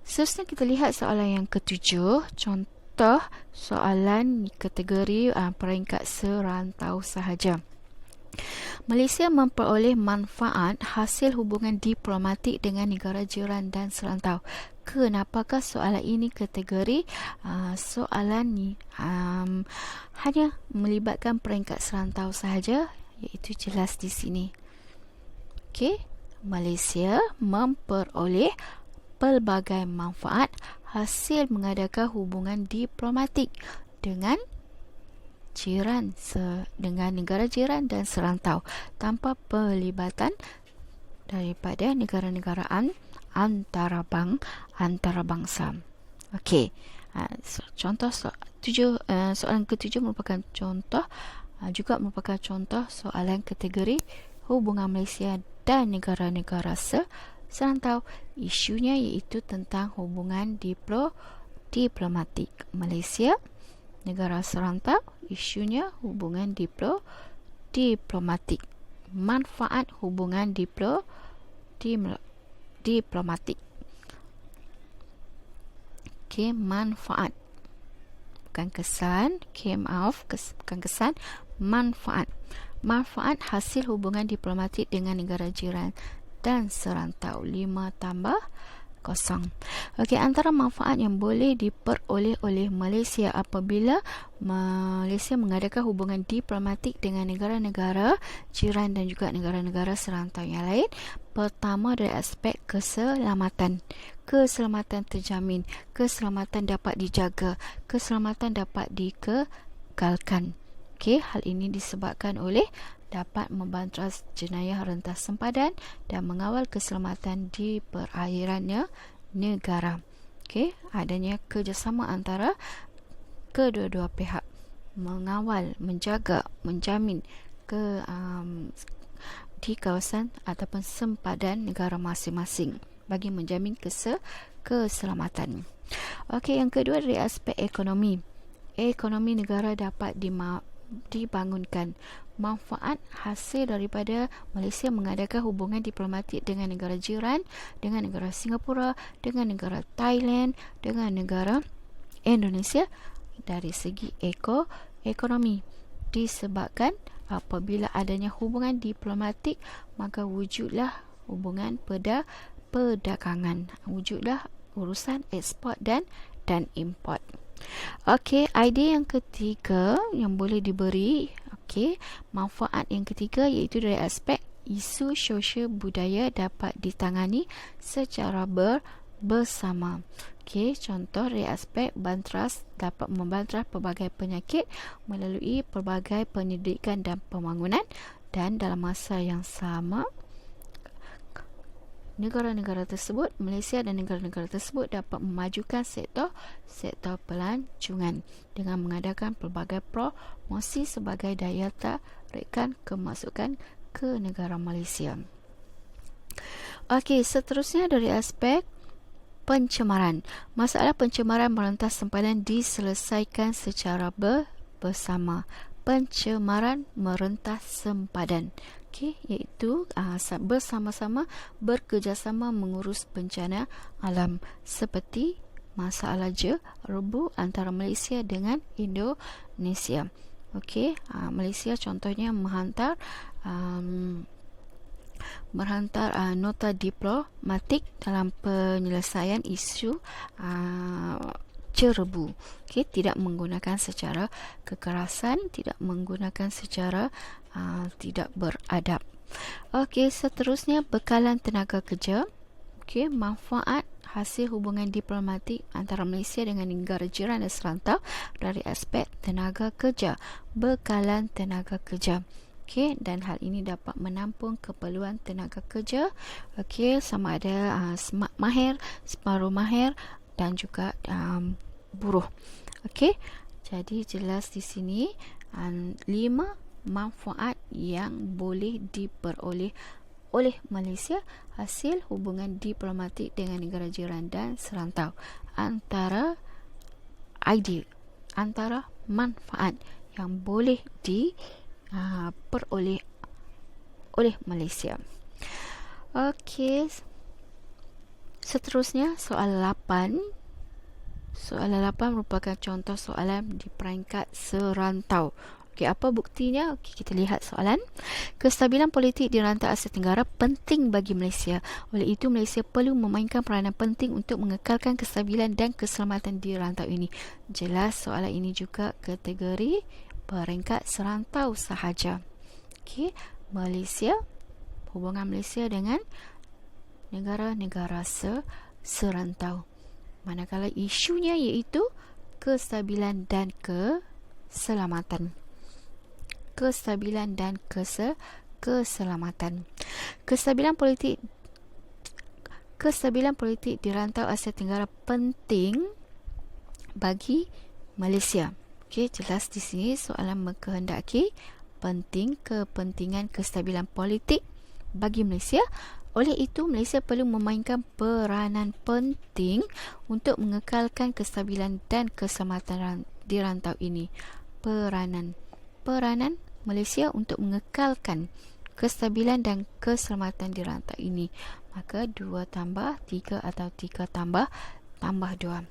Seterusnya kita lihat soalan yang ketujuh. Contoh soalan kategori peringkat serantau sahaja. Malaysia memperoleh manfaat hasil hubungan diplomatik dengan negara jiran dan serantau. Kenapakah soalan ini kategori soalan ni hanya melibatkan peringkat serantau sahaja, iaitu jelas di sini. Malaysia memperoleh pelbagai manfaat hasil mengadakan hubungan diplomatik dengan negara jiran dan serantau tanpa pelibatan daripada negara-negaraan antarabangsa. Contoh soalan ketujuh merupakan contoh soalan kategori hubungan Malaysia dan negara-negara serantau. Isunya iaitu tentang hubungan diplomatik Malaysia negara serantau. Isunya hubungan diplomatik. Manfaat hubungan diplomatik. Manfaat, bukan kesan. Bukan kesan, manfaat. Manfaat hasil hubungan diplomatik dengan negara jiran dan serantau. 5+0. Antara manfaat yang boleh diperoleh oleh Malaysia apabila Malaysia mengadakan hubungan diplomatik dengan negara-negara jiran dan juga negara-negara serantau yang lain. Pertama, dari aspek keselamatan. Keselamatan terjamin, keselamatan dapat dijaga, keselamatan dapat dikekalkan. Hal ini disebabkan oleh dapat membantas jenayah rentas sempadan dan mengawal keselamatan di perairan negara. Adanya kerjasama antara kedua-dua pihak mengawal, menjaga, menjamin di kawasan ataupun sempadan negara masing-masing bagi menjamin keselamatan. Yang kedua, dari aspek ekonomi. Ekonomi negara dapat dibangunkan. Manfaat hasil daripada Malaysia mengadakan hubungan diplomatik dengan negara jiran, dengan negara Singapura, dengan negara Thailand, dengan negara Indonesia dari segi ekonomi. Disebabkan apabila adanya hubungan diplomatik, maka wujudlah hubungan perdagangan. Wujudlah urusan ekspor dan import. Okey, idea yang ketiga yang boleh diberi, okey, manfaat yang ketiga iaitu dari aspek isu sosial budaya dapat ditangani secara bersama. Okey, contoh dari aspek bantras dapat membantras pelbagai penyakit melalui pelbagai pendidikan dan pembangunan, dan dalam masa yang sama negara-negara tersebut, Malaysia dan negara-negara tersebut dapat memajukan sektor pelancongan dengan mengadakan pelbagai promosi sebagai daya tarikan kemasukan ke negara Malaysia. Okey, seterusnya dari aspek pencemaran. Masalah pencemaran merentas sempadan diselesaikan secara bersama. Pencemaran merentas sempadan, okey, iaitu bersama-sama bekerjasama mengurus bencana alam seperti masalah jerebu antara Malaysia dengan Indonesia. Okey, Malaysia contohnya menghantar nota diplomatik dalam penyelesaian isu jerebu. Okey, tidak menggunakan secara kekerasan, tidak menggunakan secara tidak beradab. Okey, seterusnya bekalan tenaga kerja. Okey, manfaat hasil hubungan diplomatik antara Malaysia dengan negara jiran dan serantau dari aspek tenaga kerja. Bekalan tenaga kerja. Okey, dan hal ini dapat menampung keperluan tenaga kerja. Okey, sama ada mahir, separuh mahir dan juga buruh. Okey, jadi jelas di sini 5 manfaat yang boleh diperoleh oleh Malaysia hasil hubungan diplomatik dengan negara jiran dan serantau. Antara manfaat yang boleh diperoleh oleh Malaysia. Okey, seterusnya soalan 8. Soalan 8 merupakan contoh soalan di peringkat serantau. Okey, apa buktinya? Okey, kita lihat soalan. Kestabilan politik di rantau Asia Tenggara penting bagi Malaysia. Oleh itu, Malaysia perlu memainkan peranan penting untuk mengekalkan kestabilan dan keselamatan di rantau ini. Jelas soalan ini juga kategori peringkat serantau sahaja. Okey, Malaysia, hubungan Malaysia dengan negara-negara serantau. Manakala isunya iaitu kestabilan dan keselamatan. Kestabilan dan keselamatan. Kestabilan politik di rantau Asia Tenggara penting bagi Malaysia. Okey, jelas di sini soalan mengkehendaki kepentingan kestabilan politik bagi Malaysia. Oleh itu, Malaysia perlu memainkan peranan penting untuk mengekalkan kestabilan dan keselamatan di rantau ini. Peranan Malaysia untuk mengekalkan kestabilan dan keselamatan di rantau ini. Maka 2 tambah 3 atau 3 tambah 2.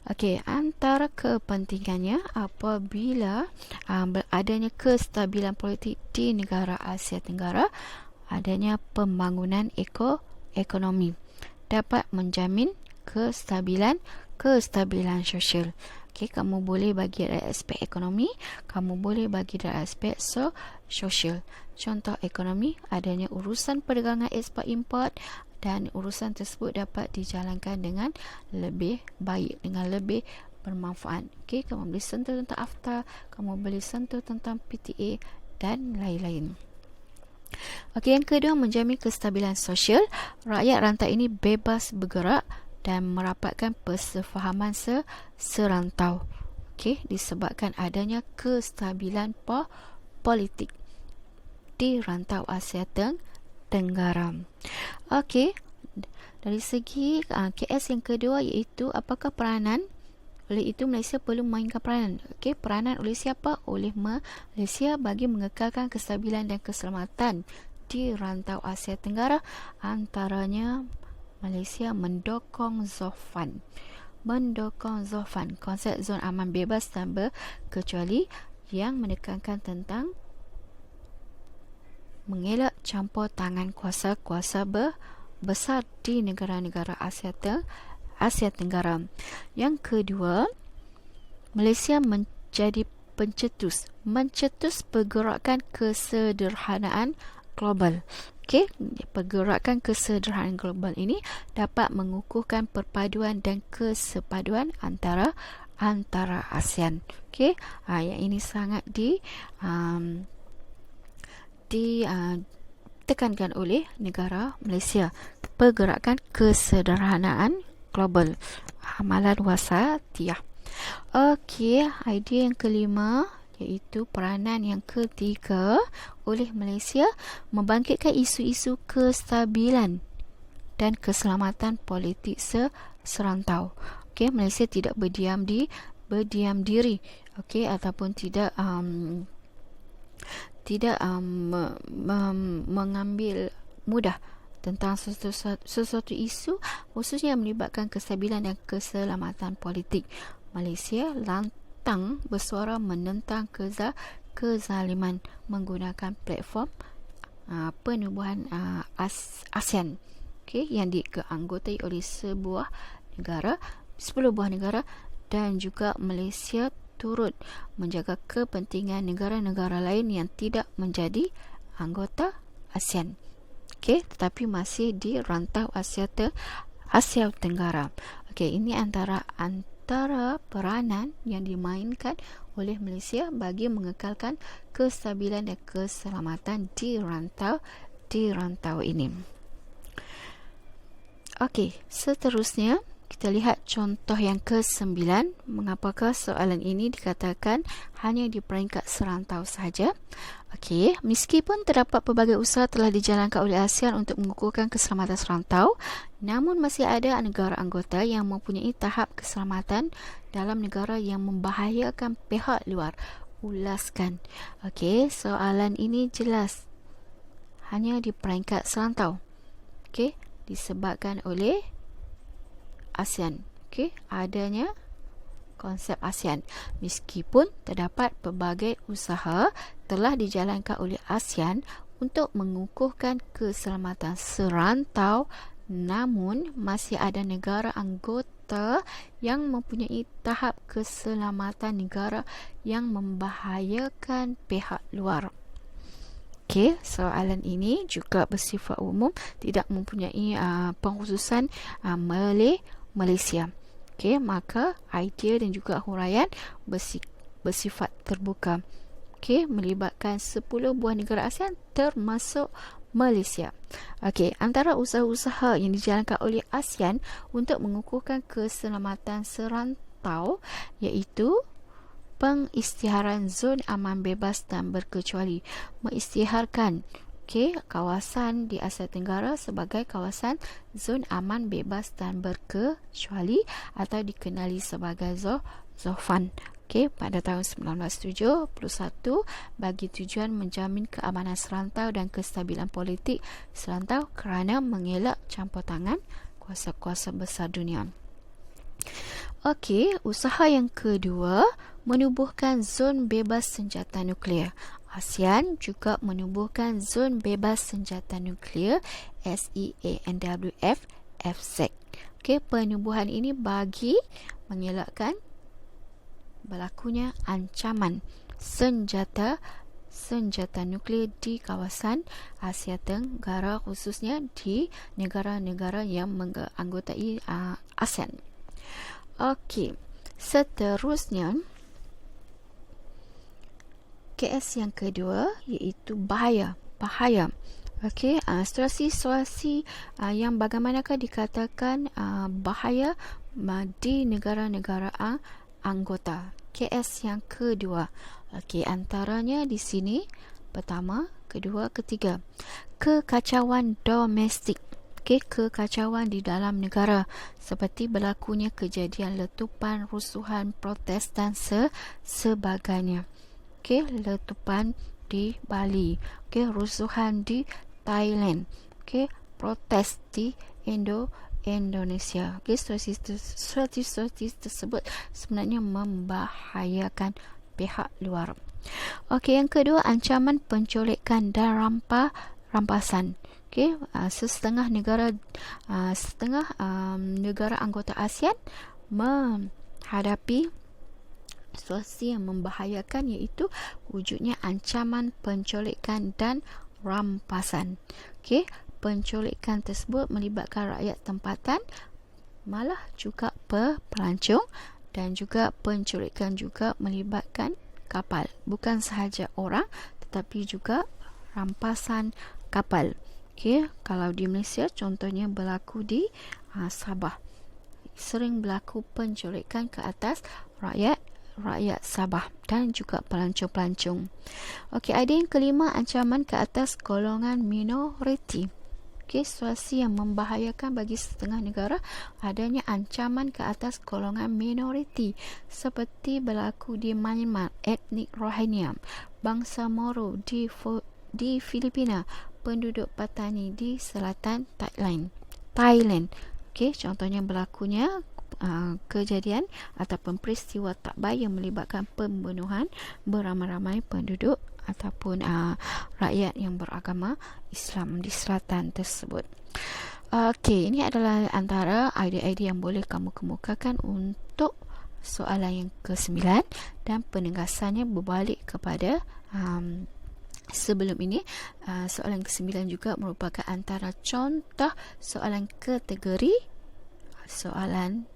Okey, antara kepentingannya apabila adanya kestabilan politik di negara Asia Tenggara, adanya pembangunan ekonomi dapat menjamin kestabilan sosial. Okey, kamu boleh bagi dari aspek ekonomi, kamu boleh bagi dari aspek sosial. Contoh ekonomi, adanya urusan perdagangan ekspor import, dan urusan tersebut dapat dijalankan dengan lebih baik, dengan lebih bermanfaat. Okey, kamu boleh sentuh tentang AFTA, kamu boleh sentuh tentang PTA dan lain-lain. Okey, yang kedua, menjamin kestabilan sosial. Rakyat rantau ini bebas bergerak dan merapatkan persefahaman serantau. Okey, disebabkan adanya kestabilan politik di rantau Asia Tenggara. Okey, dari segi KS yang kedua iaitu apakah peranan. Oleh itu, Malaysia perlu memainkan peranan. Okey, peranan oleh siapa? Oleh Malaysia bagi mengekalkan kestabilan dan keselamatan di rantau Asia Tenggara. Antaranya, Malaysia mendukung ZOFAN. Konsep zon aman bebas dan berkecuali yang menekankan tentang mengelak campur tangan kuasa-kuasa besar di negara-negara Asia Asia Tenggara. Yang kedua, Malaysia menjadi mencetus pergerakan kesederhanaan global. Okey, pergerakan kesederhanaan global ini dapat mengukuhkan perpaduan dan kesepaduan antara ASEAN. Okey, yang ini sangat ditekankan oleh negara Malaysia. Pergerakan kesederhanaan global. Amalan wasatiyah. Okey, idea yang kelima iaitu peranan yang ketiga oleh Malaysia membangkitkan isu-isu kestabilan dan keselamatan politik serantau. Okey, Malaysia tidak berdiam diri, okey, ataupun tidak mengambil mudah tentang sesuatu isu khususnya yang melibatkan kestabilan dan keselamatan politik. Malaysia lantang bersuara menentang kezaliman menggunakan platform penubuhan ASEAN, okay, yang dianggotai oleh 10 buah negara, dan juga Malaysia turut menjaga kepentingan negara-negara lain yang tidak menjadi anggota ASEAN, okay, tetapi masih di rantau Asia Tenggara. Okay, ini antara peranan yang dimainkan oleh Malaysia bagi mengekalkan kestabilan dan keselamatan di rantau ini. Okey, seterusnya kita lihat contoh yang ke-9. Mengapakah soalan ini dikatakan hanya di peringkat serantau sahaja? Okey, meskipun terdapat pelbagai usaha telah dijalankan oleh ASEAN untuk mengukuhkan keselamatan serantau, namun masih ada negara anggota yang mempunyai tahap keselamatan dalam negara yang membahayakan pihak luar. Ulaskan. Okey, soalan ini jelas hanya di peringkat serantau. Okey, disebabkan oleh ASEAN. Okey, adanya konsep ASEAN. Meskipun terdapat pelbagai usaha telah dijalankan oleh ASEAN untuk mengukuhkan keselamatan serantau, namun masih ada negara anggota yang mempunyai tahap keselamatan negara yang membahayakan pihak luar. Okey, soalan ini juga bersifat umum, tidak mempunyai pengkhususan Malaysia. Okey, maka idea dan juga huraian bersifat terbuka. Okey, melibatkan 10 buah negara ASEAN termasuk Malaysia. Okey, antara usaha-usaha yang dijalankan oleh ASEAN untuk mengukuhkan keselamatan serantau iaitu pengisytiharan zon aman bebas dan berkecuali. Mengisytiharkan kawasan di Asia Tenggara sebagai kawasan zon aman bebas dan berkecuali atau dikenali sebagai ZOFAN. Pada tahun 1971 bagi tujuan menjamin keamanan serantau dan kestabilan politik serantau kerana mengelak campur tangan kuasa-kuasa besar dunia. Okey, usaha yang kedua menubuhkan zon bebas senjata nuklear. ASEAN juga menubuhkan zon bebas senjata nuklear SEANWF FZEC. Okey, penubuhan ini bagi mengelakkan berlakunya ancaman senjata nuklear di kawasan Asia Tenggara, khususnya di negara-negara yang menganggotai ASEAN. Okey, seterusnya KS yang kedua iaitu bahaya. Okey, situasi yang bagaimanakah dikatakan bahaya di negara-negara anggota. KS yang kedua. Okey, antaranya di sini pertama, kedua, ketiga. Kekacauan domestik. Okey, kekacauan di dalam negara seperti berlakunya kejadian letupan, rusuhan, protes dan sebagainya. Okey, letupan di Bali. Okey, rusuhan di Thailand. Okey, protes di Indonesia. Okey, situasi tersebut sebenarnya membahayakan pihak luar. Okey, yang kedua, ancaman penculikan dan rampasan. Okey, setengah negara anggota ASEAN menghadapi situasi yang membahayakan, iaitu wujudnya ancaman penculikan dan rampasan. Okey, penculikan tersebut melibatkan rakyat tempatan, malah juga pelancong, dan juga penculikan juga melibatkan kapal. Bukan sahaja orang, tetapi juga rampasan kapal. Okey, kalau di Malaysia contohnya berlaku di Sabah. Sering berlaku penculikan ke atas rakyat Sabah dan juga pelancong-pelancong. Okey, ada yang kelima, ancaman ke atas golongan minoriti. Okey, situasi yang membahayakan bagi setengah negara, adanya ancaman ke atas golongan minoriti seperti berlaku di Myanmar, etnik Rohingya, bangsa Moro di Filipina, penduduk Patani di selatan Thailand. Okey, contohnya berlakunya kejadian ataupun peristiwa tak baik yang melibatkan pembunuhan beramai-ramai penduduk ataupun rakyat yang beragama Islam di selatan tersebut. Okey, ini adalah antara idea-idea yang boleh kamu kemukakan untuk soalan yang ke-9, dan penegasannya berbalik kepada sebelum ini. Soalan ke-9 juga merupakan antara contoh soalan kategori soalan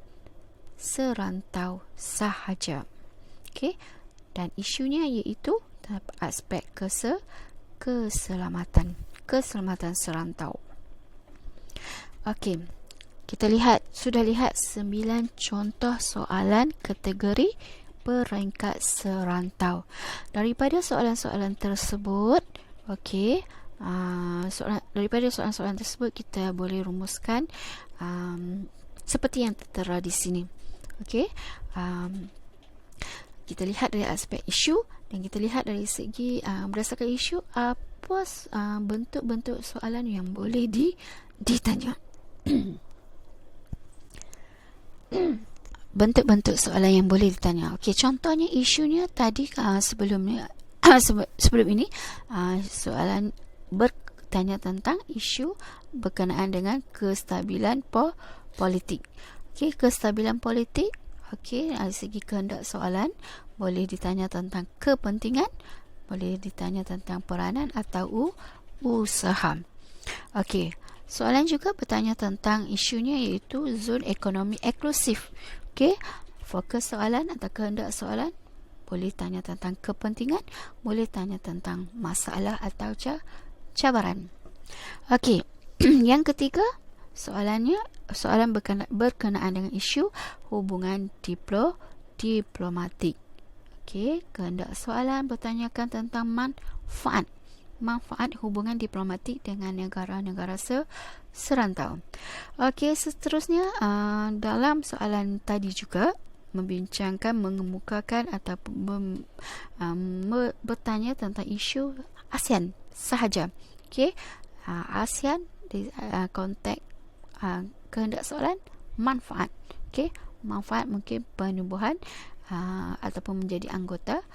serantau sahaja. Okey, dan isunya iaitu aspek keselamatan serantau. Okey, kita sudah lihat 9 contoh soalan kategori peringkat serantau. Daripada soalan-soalan tersebut, okey, daripada soalan-soalan tersebut kita boleh rumuskan seperti yang tertera di sini. Okey, kita lihat dari aspek isu, dan kita lihat dari segi berdasarkan isu apa bentuk-bentuk soalan yang boleh ditanya. Bentuk-bentuk soalan yang boleh ditanya. Okey, contohnya isunya tadi sebelum ini soalan bertanya tentang isu berkenaan dengan kestabilan politik. Okey, kestabilan politik. Okey, dari segi kehendak soalan boleh ditanya tentang kepentingan, boleh ditanya tentang peranan atau usaha. Okey, soalan juga bertanya tentang isunya iaitu zon ekonomi eksklusif. Okey, fokus soalan atau kehendak soalan boleh tanya tentang kepentingan, boleh tanya tentang masalah atau cabaran. Okey, yang ketiga, soalan berkenaan dengan isu hubungan diplomatik. Okey, kehendak soalan bertanyakan tentang manfaat hubungan diplomatik dengan negara-negara serantau. Okey, seterusnya dalam soalan tadi juga mengemukakan ataupun bertanya tentang isu ASEAN sahaja. Okey, ASEAN di konteks kehendak soalan manfaat. Okey, manfaat mungkin penubuhan ataupun menjadi anggota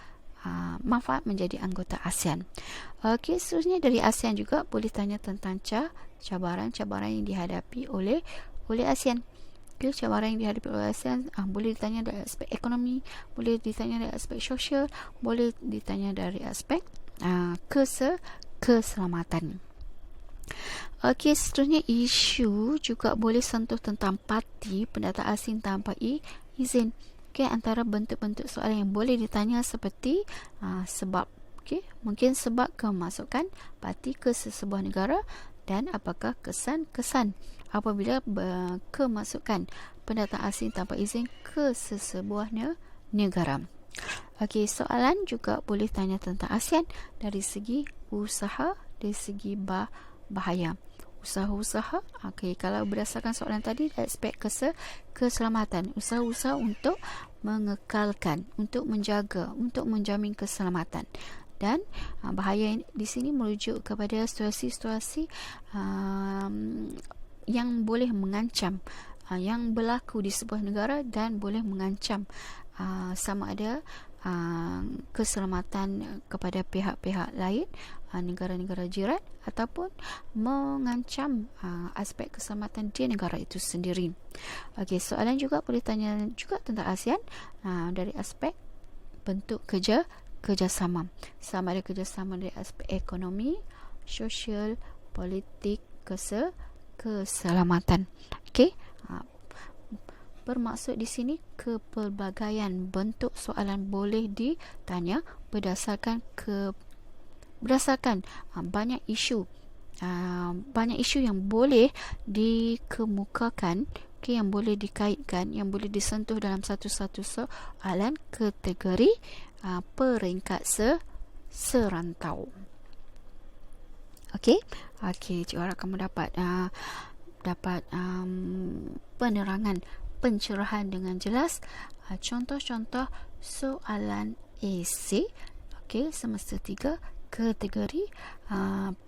manfaat menjadi anggota ASEAN. Okey, seterusnya dari ASEAN juga boleh tanya tentang cabaran-cabaran yang dihadapi oleh ASEAN. Okey, cabaran yang dihadapi oleh ASEAN boleh ditanya dari aspek ekonomi, boleh ditanya dari aspek sosial, boleh ditanya dari aspek keselamatan. Okey, seterusnya isu juga boleh sentuh tentang parti pendatang asing tanpa izin. Okey, antara bentuk-bentuk soalan yang boleh ditanya seperti sebab. Okey, mungkin sebab kemasukan parti ke sesebuah negara dan apakah kesan-kesan apabila kemasukan pendatang asing tanpa izin ke sesebuah negara. Okey, soalan juga boleh tanya tentang ASEAN dari segi usaha, dari segi bahaya. Usaha-usaha, okey, kalau berdasarkan soalan tadi dari aspek keselamatan, usaha-usaha untuk mengekalkan, untuk menjaga, untuk menjamin keselamatan. Dan bahaya di sini merujuk kepada situasi-situasi yang boleh mengancam, yang berlaku di sebuah negara dan boleh mengancam sama ada keselamatan kepada pihak-pihak lain, negara-negara jiran, ataupun mengancam aspek keselamatan di negara itu sendiri. Okey, soalan juga boleh tanya juga tentang ASEAN dari aspek bentuk kerjasama. Sama ada kerjasama dari aspek ekonomi, sosial, politik, keselamatan. Okey. Bermaksud di sini kepelbagaian bentuk soalan boleh ditanya berdasarkan banyak isu yang boleh dikemukakan, yang boleh dikaitkan, yang boleh disentuh dalam satu-satu soalan kategori peringkat serantau. Okey, cikgu harap kamu dapat pencerahan dengan jelas. Contoh-contoh soalan esei, semester 3 kategori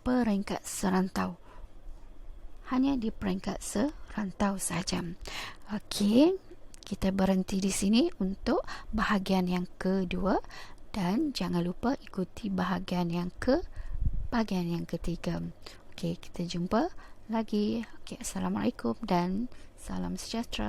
peringkat serantau. Hanya di peringkat serantau saja. Okey, kita berhenti di sini untuk bahagian yang kedua, dan jangan lupa ikuti bahagian yang ketiga. Okey, kita jumpa lagi. Okey, Assalamualaikum dan salam sejahtera.